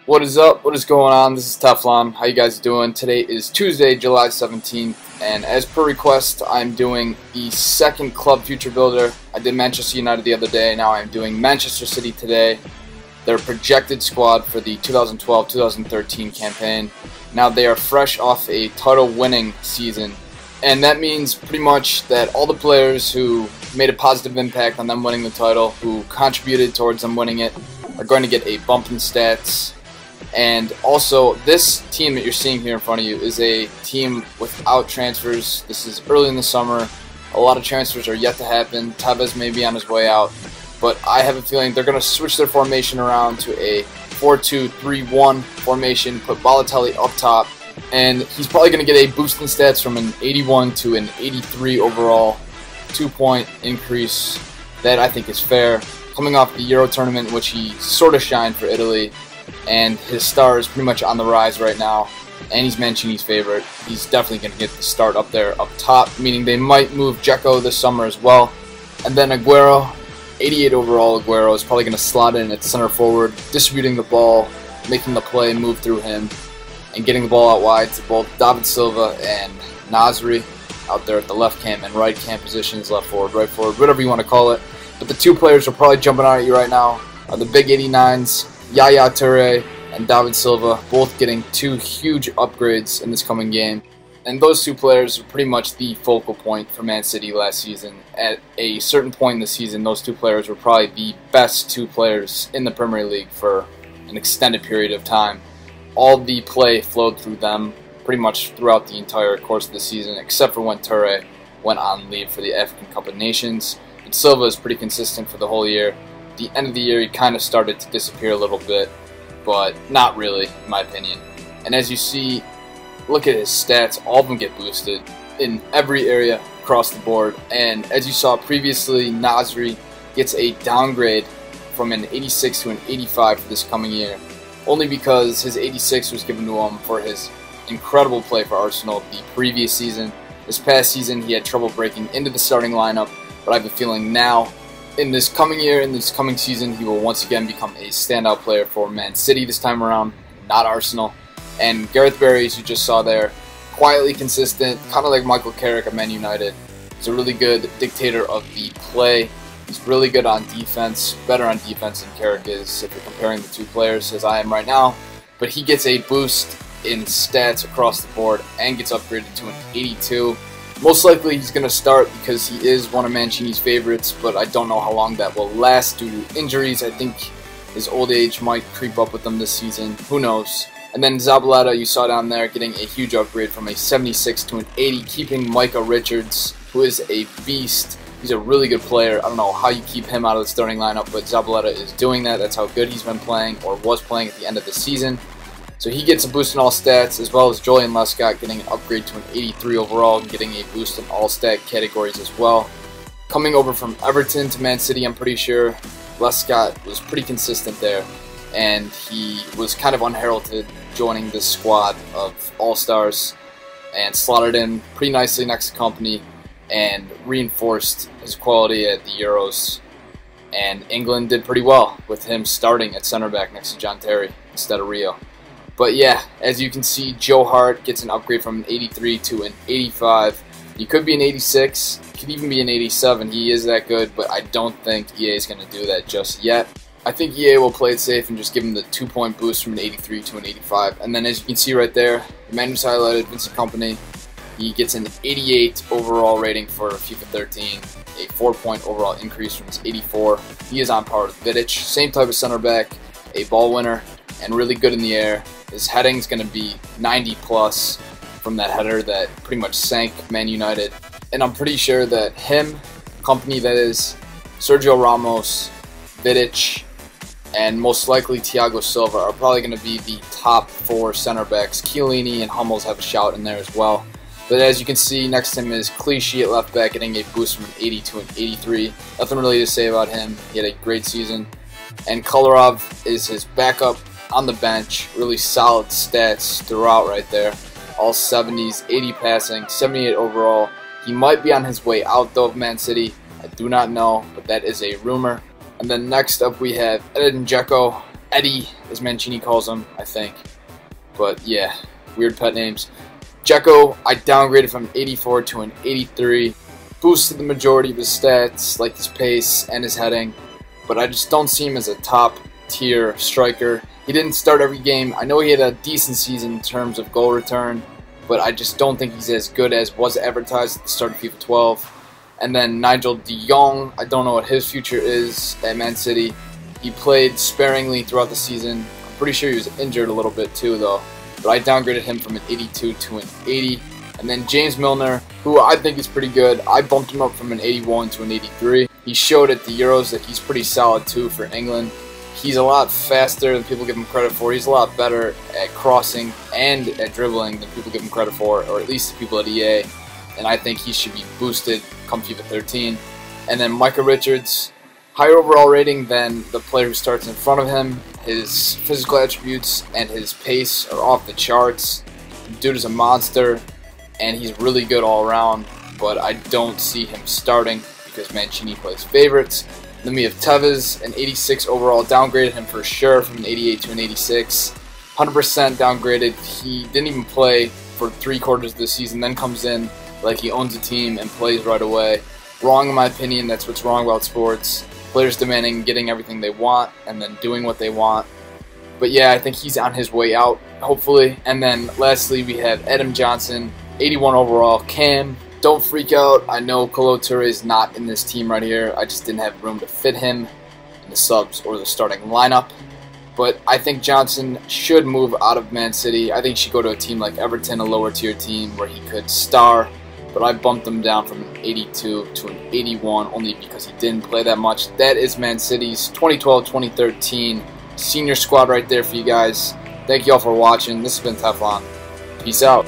What is up? What is going on? This is Teflon. How you guys doing? Today is Tuesday, July 17th, and as per request, I'm doing the second club future builder. I did Manchester United the other day. Now I'm doing Manchester City today. Their projected squad for the 2012-2013 campaign. Now they are fresh off a title-winning season, and that means pretty much that all the players who made a positive impact on them winning the title, who contributed towards them winning it, are going to get a bump in stats. And also, this team that you're seeing here in front of you is a team without transfers. This is early in the summer. A lot of transfers are yet to happen. Tevez may be on his way out. But I have a feeling they're going to switch their formation around to a 4-2-3-1 formation, put Balotelli up top, and he's probably going to get a boost in stats from an 81 to an 83 overall, 2-point increase. That I think is fair. Coming off the Euro tournament, in which he sort of shined for Italy, and his star is pretty much on the rise right now, and he's Mancini's favorite. He's definitely going to get the start up there up top, meaning they might move Dzeko this summer as well. And then Aguero, 88 overall Aguero, is probably going to slot in at center forward, distributing the ball, making the play move through him, and getting the ball out wide to both David Silva and Nasri out there at the left cam and right cam positions, left forward, right forward, whatever you want to call it. But the two players are probably jumping out at you right now are the big 89s, Yaya Toure and David Silva, both getting two huge upgrades in this coming game. And those two players are pretty much the focal point for Man City last season. At a certain point in the season, those two players were probably the best two players in the Premier League for an extended period of time. All the play flowed through them pretty much throughout the entire course of the season, except for when Toure went on leave for the African Cup of Nations. But Silva is pretty consistent for the whole year. At the end of the year, he kind of started to disappear a little bit, but not really, in my opinion. And as you see, look at his stats. All of them get boosted in every area across the board. And as you saw previously, Nasri gets a downgrade from an 86 to an 85 for this coming year, only because his 86 was given to him for his incredible play for Arsenal the previous season. This past season, he had trouble breaking into the starting lineup, but I have a feeling now, in this coming year, in this coming season, he will once again become a standout player for Man City this time around, not Arsenal. And Gareth Barry, as you just saw there, quietly consistent, kind of like Michael Carrick at Man United. He's a really good dictator of the play. He's really good on defense, better on defense than Carrick is if you're comparing the two players, as I am right now. But he gets a boost in stats across the board and gets upgraded to an 82. Most likely he's going to start because he is one of Mancini's favorites, but I don't know how long that will last due to injuries. I think his old age might creep up with him this season. Who knows? And then Zabaleta, you saw down there, getting a huge upgrade from a 76 to an 80, keeping Micah Richards, who is a beast. He's a really good player. I don't know how you keep him out of the starting lineup, but Zabaleta is doing that. That's how good he's been playing, or was playing at the end of the season. So he gets a boost in all stats, as well as Julian Lescott getting an upgrade to an 83 overall and getting a boost in all stat categories as well. Coming over from Everton to Man City, I'm pretty sure Lescott was pretty consistent there, and he was kind of unheralded joining this squad of all-stars and slotted in pretty nicely next to Company and reinforced his quality at the Euros. And England did pretty well with him starting at center back next to John Terry instead of Rio. But yeah, as you can see, Joe Hart gets an upgrade from an 83 to an 85. He could be an 86, could even be an 87. He is that good, but I don't think EA is going to do that just yet. I think EA will play it safe and just give him the 2-point boost from an 83 to an 85. And then as you can see right there, the man who's highlighted, Vincent Kompany, he gets an 88 overall rating for FIFA 13, a 4-point overall increase from his 84. He is on par with Vidic, same type of center back, a ball winner, and really good in the air. His heading's going to be 90 plus from that header that pretty much sank Man United. And I'm pretty sure that him, Company that is, Sergio Ramos, Vidic, and most likely Thiago Silva are probably going to be the top 4 center backs. Chiellini and Hummels have a shout in there as well. But as you can see, next to him is Clichy at left back, getting a boost from an 80 to an 83. Nothing really to say about him. He had a great season. And Kolarov is his backup on the bench. Really solid stats throughout right there. All 70s, 80 passing, 78 overall. He might be on his way out though of Man City. I do not know, but that is a rumor. And then next up we have Edin Dzeko Eddie, as Mancini calls him, I think. But yeah, weird pet names. Dzeko, I downgraded from an 84 to an 83. Boosted the majority of his stats, like his pace and his heading, but I just don't see him as a top tier striker. He didn't start every game. I know he had a decent season in terms of goal return, but I just don't think he's as good as was advertised at the start of FIFA 12. And then Nigel Dion, I don't know what his future is at Man City. He played sparingly throughout the season. I'm pretty sure he was injured a little bit too, though. But I downgraded him from an 82 to an 80. And then James Milner, who I think is pretty good. I bumped him up from an 81 to an 83. He showed at the Euros that he's pretty solid too for England. He's a lot faster than people give him credit for. He's a lot better at crossing and at dribbling than people give him credit for, or at least the people at EA. And I think he should be boosted come FIFA 13. And then Micah Richards, higher overall rating than the player who starts in front of him. His physical attributes and his pace are off the charts. Dude is a monster, and he's really good all around, but I don't see him starting because Mancini plays favorites. Then we have Tevez, an 86 overall, downgraded him for sure from an 88 to an 86. 100% downgraded. He didn't even play for 3/4 of the season, then comes in like he owns a team and plays right away. Wrong in my opinion. That's what's wrong about sports. Players demanding getting everything they want and then doing what they want. But yeah, I think he's on his way out, hopefully. And then lastly, we have Adam Johnson, 81 overall. Cam, don't freak out. I know Kolo Touré is not in this team right here. I just didn't have room to fit him in the subs or the starting lineup. But I think Johnson should move out of Man City. I think he should go to a team like Everton, a lower tier team where he could star. But I bumped him down from an 82 to an 81 only because he didn't play that much. That is Man City's 2012-2013 senior squad right there for you guys. Thank you all for watching. This has been Teflon. Peace out.